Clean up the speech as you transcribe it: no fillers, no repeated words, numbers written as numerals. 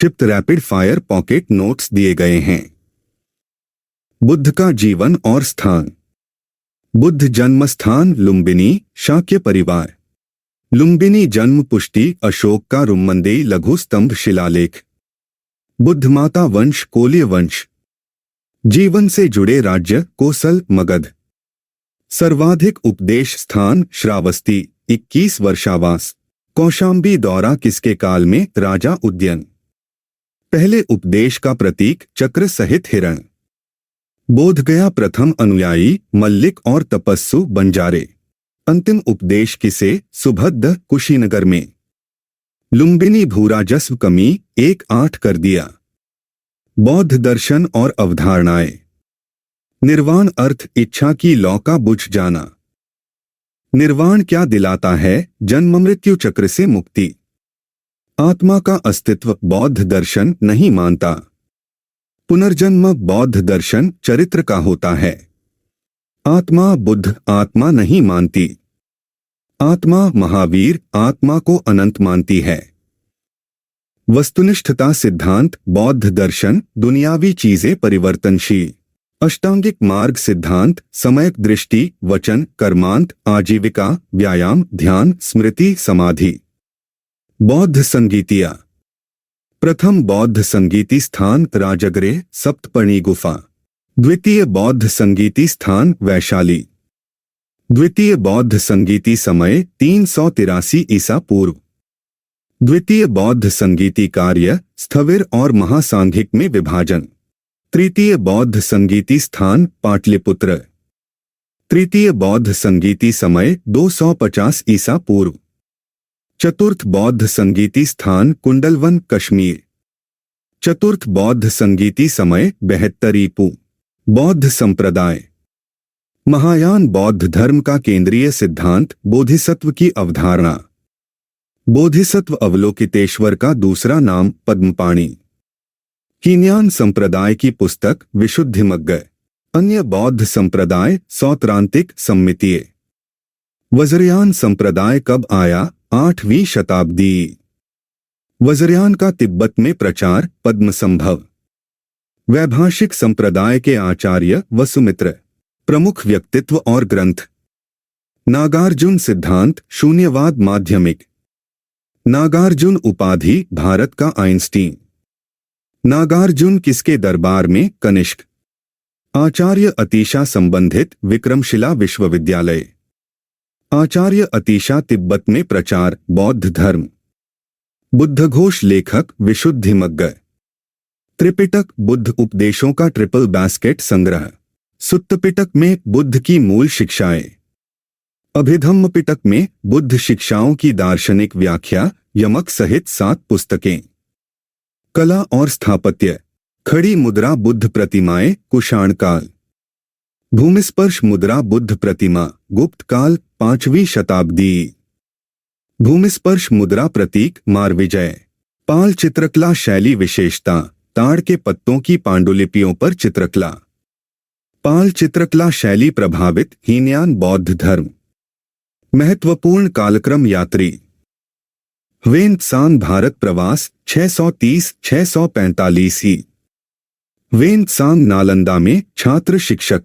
क्षिप्त rapid fire pocket notes दिए गए हैं। बुद्ध का जीवन और स्थान। बुद्ध जन्म स्थान लुम्बिनी, शाक्य परिवार। लुम्बिनी जन्म पुष्टि अशोक का रुम्मंदेई लघु स्तंभ शिलालेख। बुद्ध माता वंश कोल्य वंश। जीवन से जुड़े राज्य कोसल मगध। सर्वाधिक उपदेश स्थान श्रावस्ती 21 वर्षावास। कौशाम्बी दौरा किसके काल में? राजा उद्यन। पहले उपदेश का प्रतीक चक्र सहित हिरण। बोधगया प्रथम अनुयायी मल्लिक और तपस्सु बंजारे। अंतिम उपदेश किसे? सुभद्र कुशीनगर में। लुम्बिनी भूराजस्व कमी 1/8 कर दिया। बौद्ध दर्शन और अवधारणाएं। निर्वाण अर्थ इच्छा की लौ का बुझ जाना। निर्वाण क्या दिलाता है? जन्म मृत्यु चक्र से मुक्ति। आत्मा का अस्तित्व बौद्ध दर्शन नहीं मानता। पुनर्जन्म बौद्ध दर्शन चरित्र का होता है। आत्मा बुद्ध आत्मा नहीं मानती। आत्मा महावीर आत्मा को अनंत मानती है। वस्तुनिष्ठता सिद्धांत बौद्ध दर्शन दुनियावी चीजें परिवर्तनशील। अष्टांगिक मार्ग सिद्धांत समयक दृष्टि वचन कर्मांत आजीविका व्यायाम ध्यान स्मृति समाधि। बौद्ध संगीतिया। प्रथम बौद्ध संगीति स्थान राजगृह सप्तपर्णी गुफा। द्वितीय बौद्ध संगीति स्थान वैशाली। द्वितीय बौद्ध संगीति समय 383 ईसा पूर्व। द्वितीय बौद्ध संगीति कार्य स्थविर और महासांघिक में विभाजन। तृतीय बौद्ध संगीति स्थान पाटलिपुत्र। तृतीय बौद्ध संगीति समय 250 ईसा पूर्व। चतुर्थ बौद्ध संगीति स्थान कुंडलवन कश्मीर। चतुर्थ बौद्ध संगीति समय 72 ईपू। बौद्ध संप्रदाय। महायान बौद्ध धर्म का केंद्रीय सिद्धांत बोधिसत्व की अवधारणा। बोधिसत्व अवलोकितेश्वर का दूसरा नाम पद्मपाणि। हीनयान संप्रदाय की पुस्तक विशुद्धिमग्ग। अन्य बौद्ध संप्रदाय सौत्रांतिक सम्मितीय। वज्रयान संप्रदाय कब आया? 8वीं शताब्दी। वज्रयान का तिब्बत में प्रचार पद्मसंभव। वैभाषिक संप्रदाय के आचार्य वसुमित्र। प्रमुख व्यक्तित्व और ग्रंथ। नागार्जुन सिद्धांत शून्यवाद माध्यमिक। नागार्जुन उपाधि भारत का आइंस्टीन। नागार्जुन किसके दरबार में? कनिष्क। आचार्य अतीशा संबंधित विक्रमशिला विश्वविद्यालय। आचार्य अतीशा तिब्बत में प्रचार बौद्ध धर्म। बुद्धघोष लेखक विशुद्धिमग्ग। त्रिपिटक बुद्ध उपदेशों का ट्रिपल बास्केट संग्रह। सुत्तपिटक में बुद्ध की मूल शिक्षाएं। अभिधम्म पिटक में बुद्ध शिक्षाओं की दार्शनिक व्याख्या यमक सहित 7 पुस्तकें। कला और स्थापत्य। खड़ी मुद्रा बुद्ध प्रतिमाएं कुषाण काल। भूमिस्पर्श मुद्रा बुद्ध प्रतिमा गुप्त काल 5वीं शताब्दी। भूमिस्पर्श मुद्रा प्रतीक मारविजय। पाल चित्रकला शैली विशेषता ताड़ के पत्तों की पांडुलिपियों पर चित्रकला। पाल चित्रकला शैली प्रभावित हीनयान बौद्ध धर्म। महत्वपूर्ण कालक्रम यात्री। ह्वेन-त्सांग भारत प्रवास 630-645 ई। ह्वेन-त्सांग नालंदा में छात्र शिक्षक।